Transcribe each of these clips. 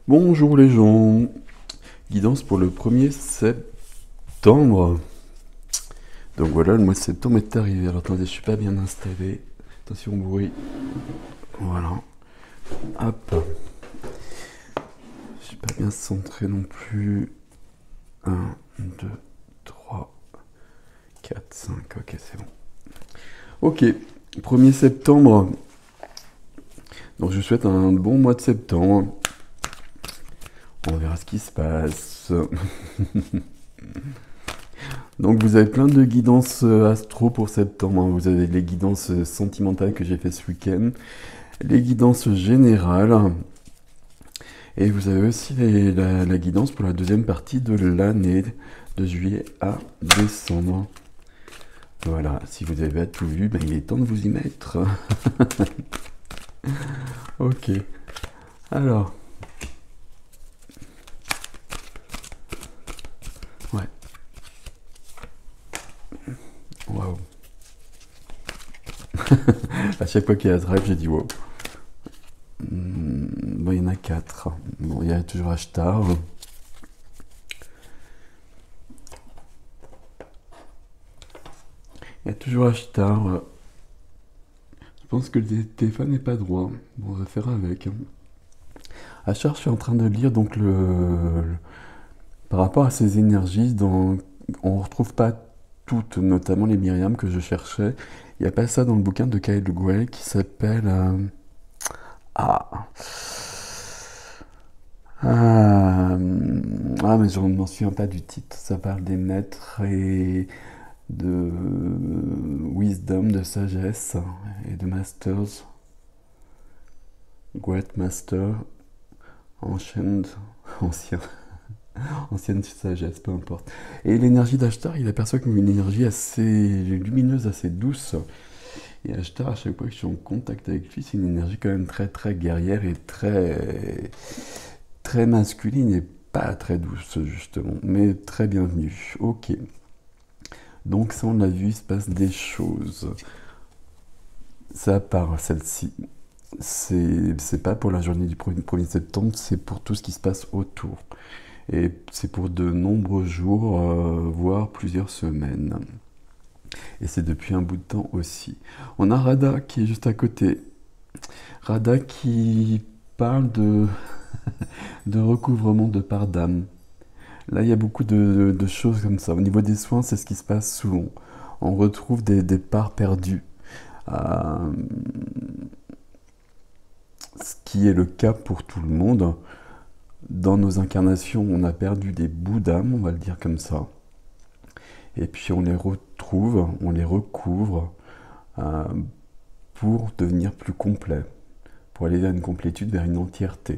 Bonjour les gens, guidance pour le 1er septembre. Donc voilà, le mois de septembre est arrivé. Alors attendez, je suis pas bien installé. Attention au bruit. Voilà. Hop. Je suis pas bien centré non plus. 1, 2, 3, 4, 5. Ok, c'est bon. Ok, 1er septembre. Donc je vous souhaite un bon mois de septembre. On verra ce qui se passe. Donc vous avez plein de guidances astro pour septembre, hein. Vous avez les guidances sentimentales que j'ai fait ce week-end, les guidances générales, et vous avez aussi la guidance pour la deuxième partie de l'année, de juillet à décembre. Voilà, si vous avez tout vu, ben, il est temps de vous y mettre. Ok, alors, ouais, waouh. À chaque fois qu'il y a ce rêve, j'ai dit wow. Bon, il y en a 4. Bon, il y a toujours Ashtar. Il y a toujours Ashtar. Je pense que le téléphone n'est pas droit. Bon, on va faire avec, hein. Ashtar, je suis en train de lire donc par rapport à ces énergies, on ne retrouve pas toutes, notamment les Myriam que je cherchais. Il n'y a pas ça dans le bouquin de Kyle Gray qui s'appelle Ah. Ah, mais je ne m'en souviens pas du titre. Ça parle des maîtres et de wisdom, de sagesse et de masters. Great master, ancient, ancien, ancienne sagesse, peu importe. Et l'énergie d'Ashtar, il aperçoit comme une énergie assez lumineuse, assez douce. Et Ashtar, à chaque fois que je suis en contact avec lui, c'est une énergie quand même très très guerrière et très très masculine et pas très douce justement, mais très bienvenue. Ok. Donc ça on l'a vu, il se passe des choses. Ça part celle-ci. C'est pas pour la journée du 1er septembre, c'est pour tout ce qui se passe autour. Et c'est pour de nombreux jours, voire plusieurs semaines. Et c'est depuis un bout de temps aussi. On a Rada qui est juste à côté. Rada qui parle de recouvrement de parts d'âme. Là, il y a beaucoup de choses comme ça. Au niveau des soins, c'est ce qui se passe souvent. On retrouve des parts perdues. Euh, Ce qui est le cas pour tout le monde. Dans nos incarnations, on a perdu des bouts d'âme, on va le dire comme ça. Et puis on les retrouve, on les recouvre euh, pour devenir plus complet, pour aller vers une complétude, vers une entièreté.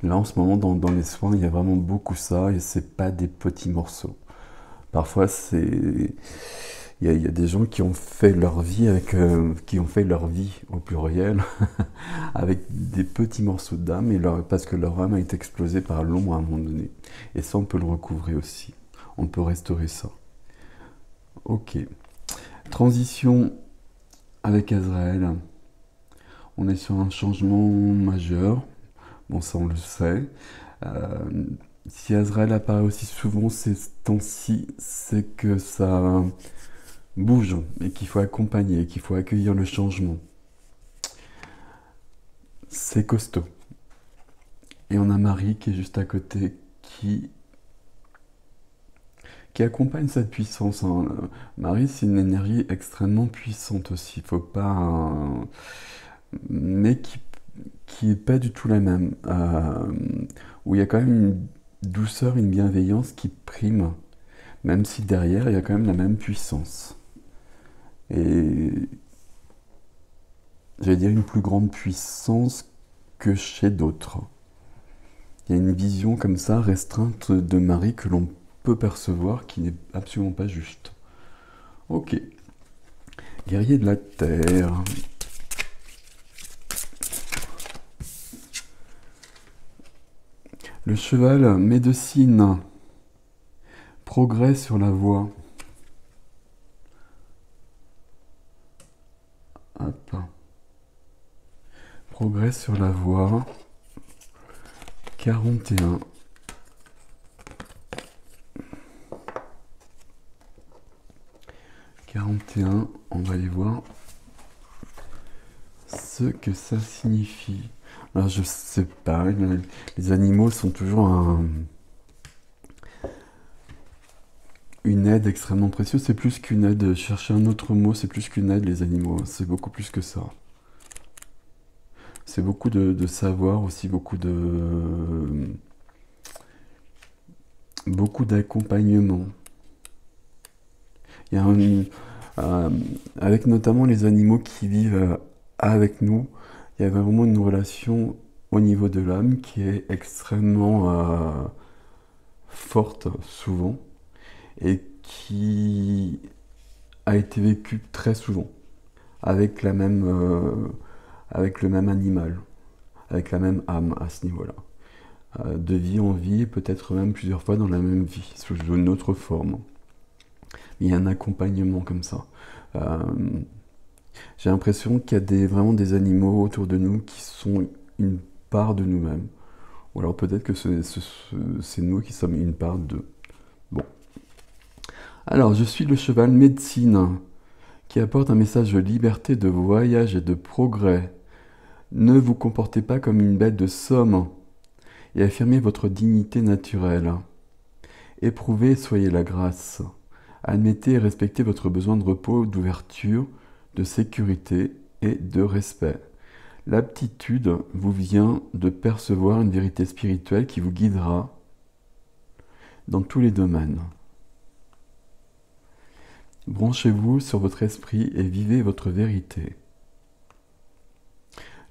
Là, en ce moment, dans les soins, il y a vraiment beaucoup ça, et c'est pas des petits morceaux. Parfois, il y a des gens qui ont fait leur vie qui ont fait leur vie au pluriel avec des petits morceaux d'âme parce que leur âme a été explosée par l'ombre à un moment donné. Et ça, on peut le recouvrer aussi. On peut restaurer ça. Ok. Transition avec Azraël. On est sur un changement majeur. Bon, ça, on le sait. Euh, Si Azraël apparaît aussi souvent ces temps-ci, c'est que ça bouge et qu'il faut accompagner, qu'il faut accueillir le changement. C'est costaud. Et on a Marie qui est juste à côté, qui accompagne cette puissance, hein. Marie, c'est une énergie extrêmement puissante aussi. Faut pas, mais qui est pas du tout la même. Où il y a quand même une douceur, une bienveillance qui prime, même si derrière il y a quand même la même puissance. Et j'allais dire une plus grande puissance que chez d'autres. Il y a une vision comme ça, restreinte de Marie que l'on peut percevoir qui n'est absolument pas juste. Ok. Guerrier de la Terre. Le cheval médecine. Progrès sur la voie. Hop. Progrès sur la voie. 41. 41, on va aller voir ce que ça signifie. Alors je sais pas, les animaux sont toujours une aide extrêmement précieuse. C'est plus qu'une aide, chercher un autre mot, c'est plus qu'une aide les animaux, c'est beaucoup plus que ça. C'est beaucoup de savoir aussi, beaucoup d'accompagnement. Il y a avec notamment les animaux qui vivent avec nous, il y a vraiment une relation au niveau de l'âme qui est extrêmement forte souvent et qui a été vécue très souvent avec avec le même animal, avec la même âme à ce niveau-là. De vie en vie, peut-être même plusieurs fois dans la même vie, sous une autre forme. Il y a un accompagnement comme ça. J'ai l'impression qu'il y a vraiment des animaux autour de nous qui sont une part de nous-mêmes. Ou alors peut-être que c'est nous qui sommes une part d'eux. Bon. Alors, je suis le cheval médecine qui apporte un message de liberté, de voyage et de progrès. Ne vous comportez pas comme une bête de somme et affirmez votre dignité naturelle. Éprouvez et soyez la grâce. Admettez et respectez votre besoin de repos, d'ouverture, de sécurité et de respect. L'aptitude vous vient de percevoir une vérité spirituelle qui vous guidera dans tous les domaines. Branchez-vous sur votre esprit et vivez votre vérité.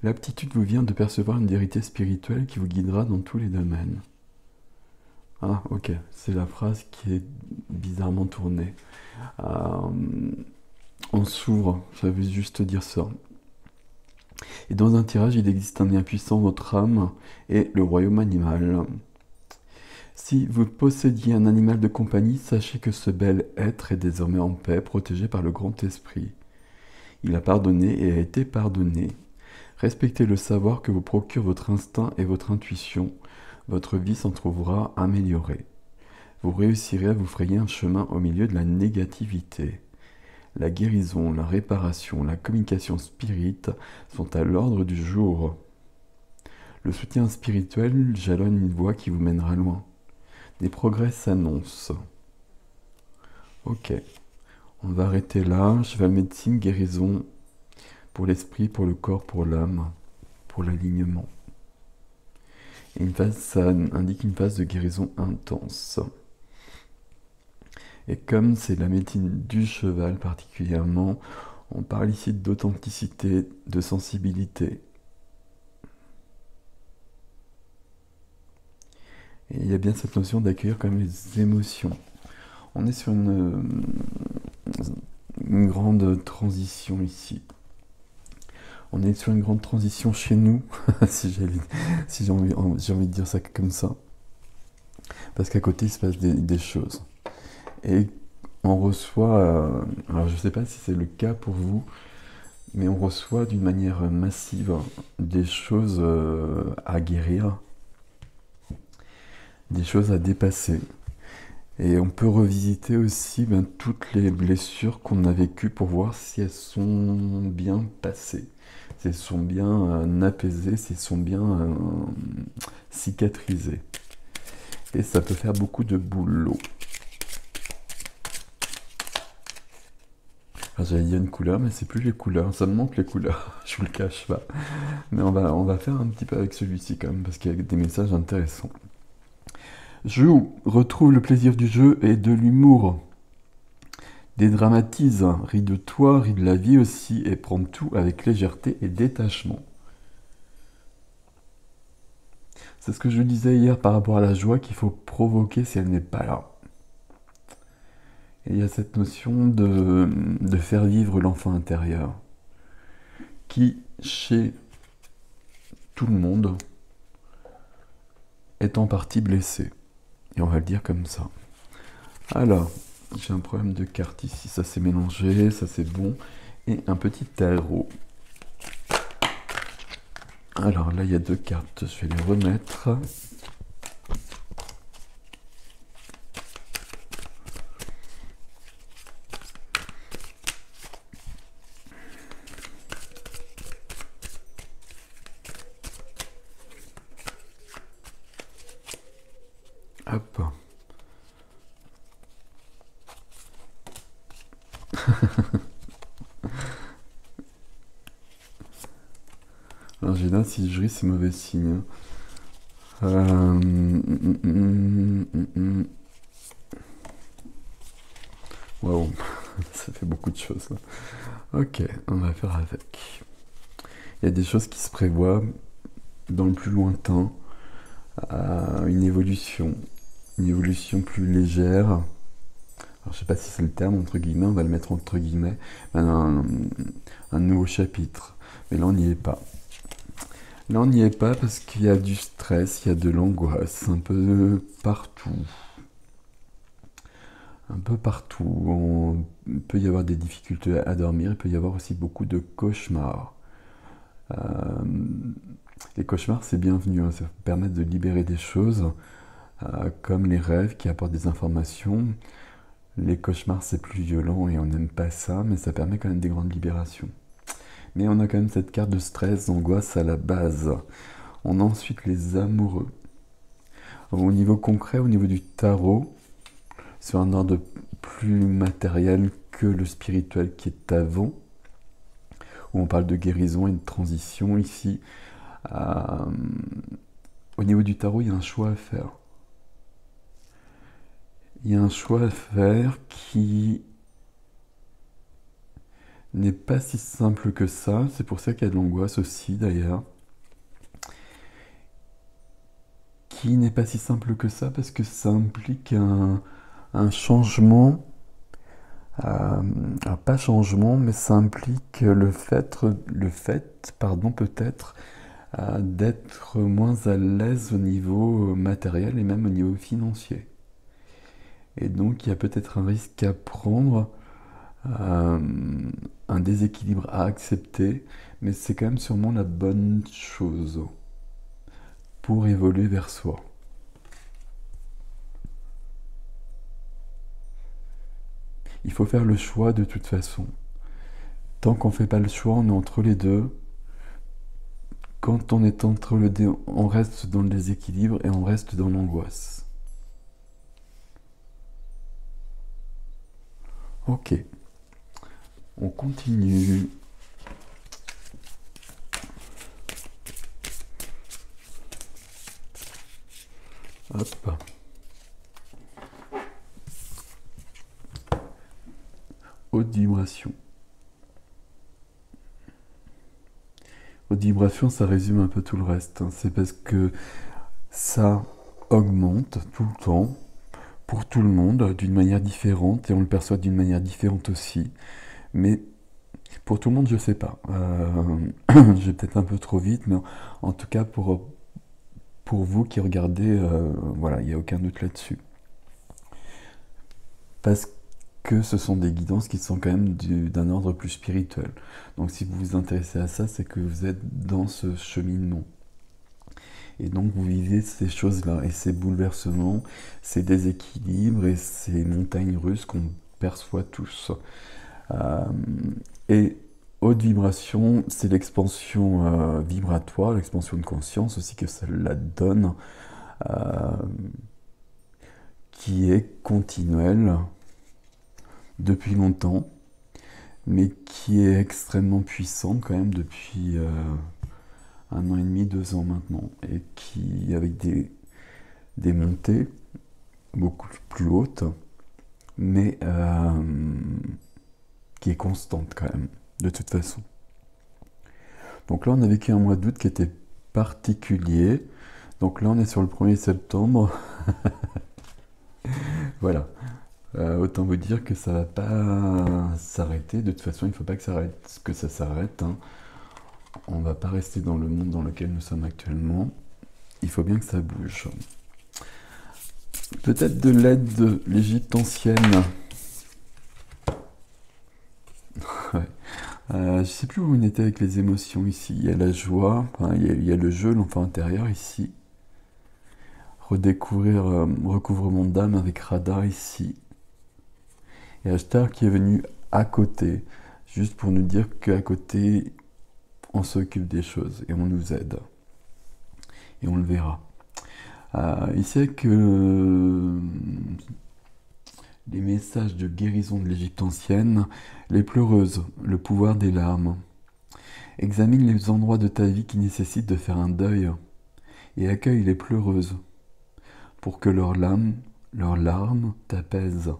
L'aptitude vous vient de percevoir une vérité spirituelle qui vous guidera dans tous les domaines. Ah, ok, c'est la phrase qui est bizarrement tournée. On s'ouvre, ça veut juste dire ça. Et dans un tirage, il existe un lien puissant, votre âme et le royaume animal. Si vous possédiez un animal de compagnie, sachez que ce bel être est désormais en paix, protégé par le grand esprit. Il a pardonné et a été pardonné. Respectez le savoir que vous procure votre instinct et votre intuition. Votre vie s'en trouvera améliorée. Vous réussirez à vous frayer un chemin au milieu de la négativité. La guérison, la réparation, la communication spirite sont à l'ordre du jour. Le soutien spirituel jalonne une voie qui vous mènera loin. Des progrès s'annoncent. Ok, on va arrêter là. Cheval médecine, guérison pour l'esprit, pour le corps, pour l'âme, pour l'alignement. Et ça indique une phase de guérison intense. Et comme c'est la médecine du cheval particulièrement, on parle ici d'authenticité, de sensibilité. Et il y a bien cette notion d'accueillir quand même les émotions. On est sur une grande transition ici. On est sur une grande transition chez nous, si j'ai envie de dire ça comme ça. Parce qu'à côté, il se passe des choses. Et on reçoit, alors je ne sais pas si c'est le cas pour vous, mais on reçoit d'une manière massive des choses à guérir, des choses à dépasser. Et on peut revisiter aussi toutes les blessures qu'on a vécues pour voir si elles sont bien passées, si elles sont bien apaisées, si elles sont bien cicatrisées. Et ça peut faire beaucoup de boulot. Enfin, j'allais dire une couleur, mais c'est plus les couleurs, ça me manque les couleurs, je vous le cache pas. Mais on va faire un petit peu avec celui-ci quand même, parce qu'il y a des messages intéressants. Joue, retrouve le plaisir du jeu et de l'humour. Dédramatise, ris de toi, ris de la vie aussi, et prends tout avec légèreté et détachement. C'est ce que je disais hier par rapport à la joie qu'il faut provoquer si elle n'est pas là. Et il y a cette notion de faire vivre l'enfant intérieur, qui, chez tout le monde, est en partie blessé. Et on va le dire comme ça. Alors, j'ai un problème de carte ici, ça s'est mélangé, ça c'est bon. Et un petit tarot. Alors là, il y a 2 cartes, je vais les remettre. Hop. Alors j'ai là, si je ris, c'est mauvais signe. Waouh, ça fait beaucoup de choses là. Ok, on va faire avec. Il y a des choses qui se prévoient dans le plus lointain, une évolution plus légère. Alors, je sais pas si c'est le terme, entre guillemets, on va le mettre entre guillemets, un nouveau chapitre. Mais là, on n'y est pas. Là, on n'y est pas parce qu'il y a du stress, il y a de l'angoisse, un peu partout. Un peu partout. Il peut y avoir des difficultés à dormir, il peut y avoir aussi beaucoup de cauchemars. Les cauchemars, c'est bienvenu, hein, ça permet de libérer des choses, comme les rêves qui apportent des informations. Les cauchemars, c'est plus violent et on n'aime pas ça, mais ça permet quand même des grandes libérations. Mais on a quand même cette carte de stress, d'angoisse à la base. On a ensuite les amoureux. Au niveau concret, au niveau du tarot, sur un ordre plus matériel que le spirituel qui est avant, où on parle de guérison et de transition ici. Au niveau du tarot, il y a un choix à faire. Il y a un choix à faire qui n'est pas si simple que ça. C'est pour ça qu'il y a de l'angoisse aussi, d'ailleurs. Qui n'est pas si simple que ça, parce que ça implique un changement. Pas changement, mais ça implique le fait peut-être, d'être moins à l'aise au niveau matériel et même au niveau financier. Et donc, il y a peut-être un risque à prendre, un déséquilibre à accepter, mais c'est quand même sûrement la bonne chose pour évoluer vers soi. Il faut faire le choix de toute façon. Tant qu'on ne fait pas le choix, on est entre les deux. Quand on est entre les deux, on reste dans le déséquilibre et on reste dans l'angoisse. Ok. On continue. Hop. Haute vibration. Haute vibration, ça résume un peu tout le reste. C'est parce que ça augmente tout le temps, pour tout le monde, d'une manière différente, et on le perçoit d'une manière différente aussi. Mais pour tout le monde, je sais pas. Je vais peut-être un peu trop vite, mais en tout cas, pour vous qui regardez, voilà, il n'y a aucun doute là-dessus. Parce que ce sont des guidances qui sont quand même d'un ordre plus spirituel. Donc si vous vous intéressez à ça, c'est que vous êtes dans ce cheminement. Et donc vous vivez ces choses-là, et ces bouleversements, ces déséquilibres et ces montagnes russes qu'on perçoit tous. Et haute vibration, c'est l'expansion vibratoire, l'expansion de conscience aussi que cela donne, qui est continuelle depuis longtemps, mais qui est extrêmement puissante quand même depuis 1 an et demi, 2 ans maintenant, et qui, avec des montées beaucoup plus hautes, mais qui est constante quand même, de toute façon. Donc là, on a vécu un mois d'août qui était particulier. Donc là, on est sur le 1er septembre. Voilà. Autant vous dire que ça va pas s'arrêter. De toute façon, il ne faut pas que ça s'arrête. Hein. On ne va pas rester dans le monde dans lequel nous sommes actuellement. Il faut bien que ça bouge. Peut-être de l'aide de l'Égypte ancienne. Ouais. Je sais plus où on était avec les émotions ici. Il y a la joie, enfin, il y a le jeu, l'enfant intérieur ici. Redécouvrir recouvrement d'âme avec Radha ici. Et Ashtar qui est venu à côté, juste pour nous dire qu'à côté, on s'occupe des choses et on nous aide. Et on le verra. Ici avec les messages de guérison de l'Égypte ancienne, les pleureuses, le pouvoir des larmes. Examine les endroits de ta vie qui nécessitent de faire un deuil et accueille les pleureuses pour que leurs larmes t'apaisent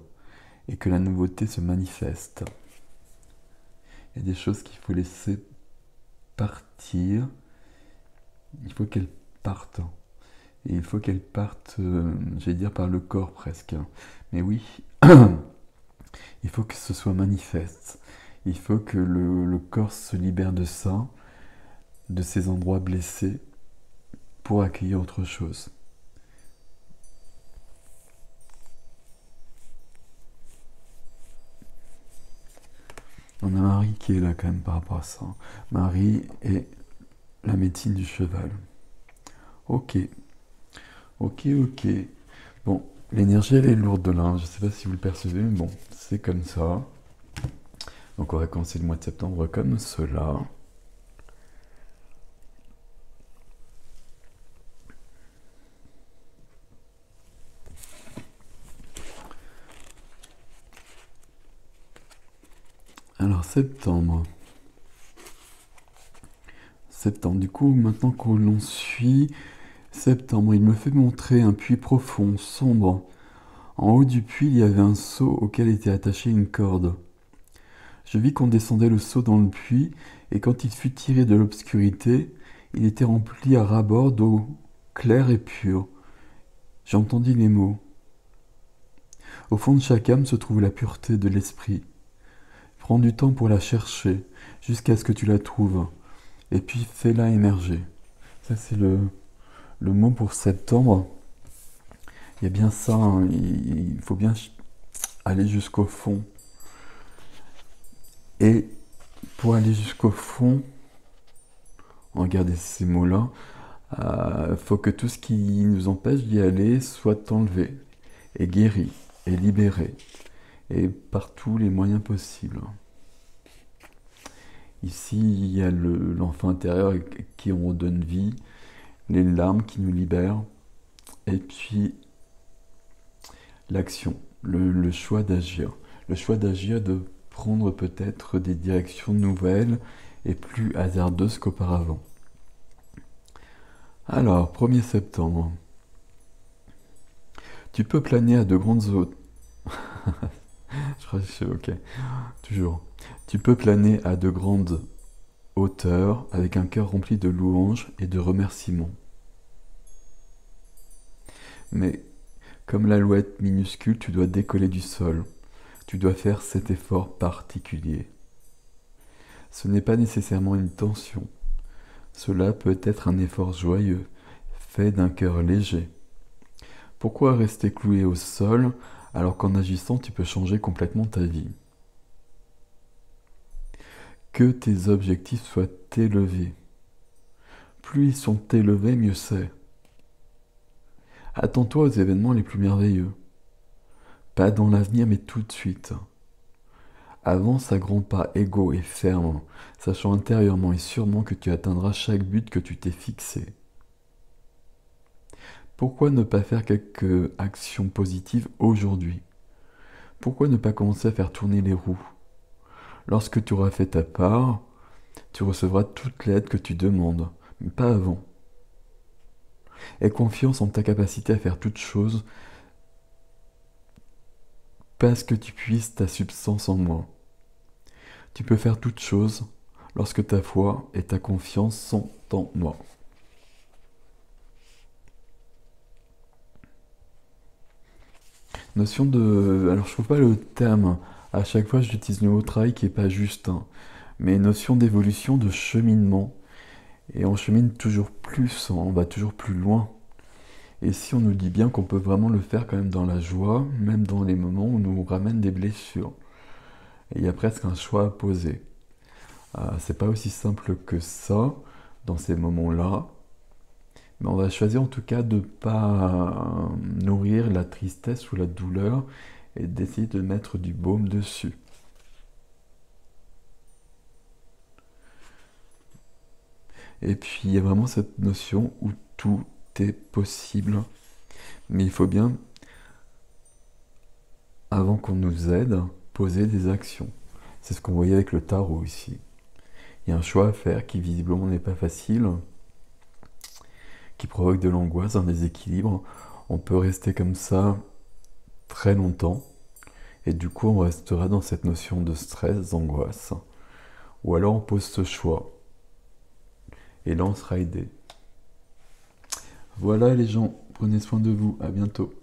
et que la nouveauté se manifeste. Il y a des choses qu'il faut laisser partir. Il faut qu'elles partent. Et il faut qu'elles partent, j'allais dire par le corps presque. Mais oui, il faut que ce soit manifeste. Il faut que le corps se libère de ça, de ces endroits blessés, pour accueillir autre chose. On a Marie qui est là quand même par rapport à ça. Marie et la médecine du cheval. Ok. Bon, l'énergie elle est lourde là. Je ne sais pas si vous le percevez, mais bon, c'est comme ça. Donc on va commencer le mois de septembre comme cela. Alors septembre, du coup maintenant que l'on suit septembre, il me fait montrer un puits profond, sombre. En haut du puits, il y avait un seau auquel était attachée une corde. Je vis qu'on descendait le seau dans le puits, et quand il fut tiré de l'obscurité, il était rempli à ras-bord d'eau claire et pure. J'entendis les mots. Au fond de chaque âme se trouve la pureté de l'esprit. Prends du temps pour la chercher, jusqu'à ce que tu la trouves, et puis fais-la émerger. Ça, c'est le mot pour septembre. Il y a bien ça, hein, il faut bien aller jusqu'au fond. Et pour aller jusqu'au fond, regardez ces mots-là, il faut que tout ce qui nous empêche d'y aller soit enlevé, et guéri, et libéré, et par tous les moyens possibles. Ici, il y a l'enfant intérieur qui on redonne vie, les larmes qui nous libèrent, et puis l'action, le choix d'agir. Le choix d'agir, de prendre peut-être des directions nouvelles et plus hasardeuses qu'auparavant. Alors, 1er septembre. Tu peux planer à de grandes hauteurs. Je crois que c'est ok. Toujours. Tu peux planer à de grandes hauteurs avec un cœur rempli de louanges et de remerciements. Mais comme l'alouette minuscule, tu dois décoller du sol. Tu dois faire cet effort particulier. Ce n'est pas nécessairement une tension. Cela peut être un effort joyeux, fait d'un cœur léger. Pourquoi rester cloué au sol alors qu'en agissant tu peux changer complètement ta vie? Que tes objectifs soient élevés. Plus ils sont élevés, mieux c'est. Attends-toi aux événements les plus merveilleux. Pas dans l'avenir, mais tout de suite. Avance à grands pas égaux et fermes, sachant intérieurement et sûrement que tu atteindras chaque but que tu t'es fixé. Pourquoi ne pas faire quelques actions positives aujourd'hui? Pourquoi ne pas commencer à faire tourner les roues? Lorsque tu auras fait ta part, tu recevras toute l'aide que tu demandes, mais pas avant. Aie confiance en ta capacité à faire toutes choses parce que tu puisses ta substance en moi. Tu peux faire toutes choses lorsque ta foi et ta confiance sont en moi. Notion de... Alors je trouve pas le terme. À chaque fois j'utilise le mot travail qui est pas juste. Hein. Mais notion d'évolution, de cheminement. Et on chemine toujours plus, on va toujours plus loin. Et si on nous dit bien qu'on peut vraiment le faire quand même dans la joie, même dans les moments où on nous ramène des blessures. Et il y a presque un choix à poser. C'est pas aussi simple que ça dans ces moments-là. Mais on va choisir en tout cas de ne pas nourrir la tristesse ou la douleur et d'essayer de mettre du baume dessus. Et puis il y a vraiment cette notion où tout est possible. Mais il faut bien, avant qu'on nous aide, poser des actions. C'est ce qu'on voyait avec le tarot ici. Il y a un choix à faire qui visiblement n'est pas facile, qui provoque de l'angoisse, un déséquilibre. On peut rester comme ça très longtemps. Et du coup, on restera dans cette notion de stress, d'angoisse. Ou alors on pose ce choix. Et là, on sera aidé. Voilà les gens, prenez soin de vous, à bientôt.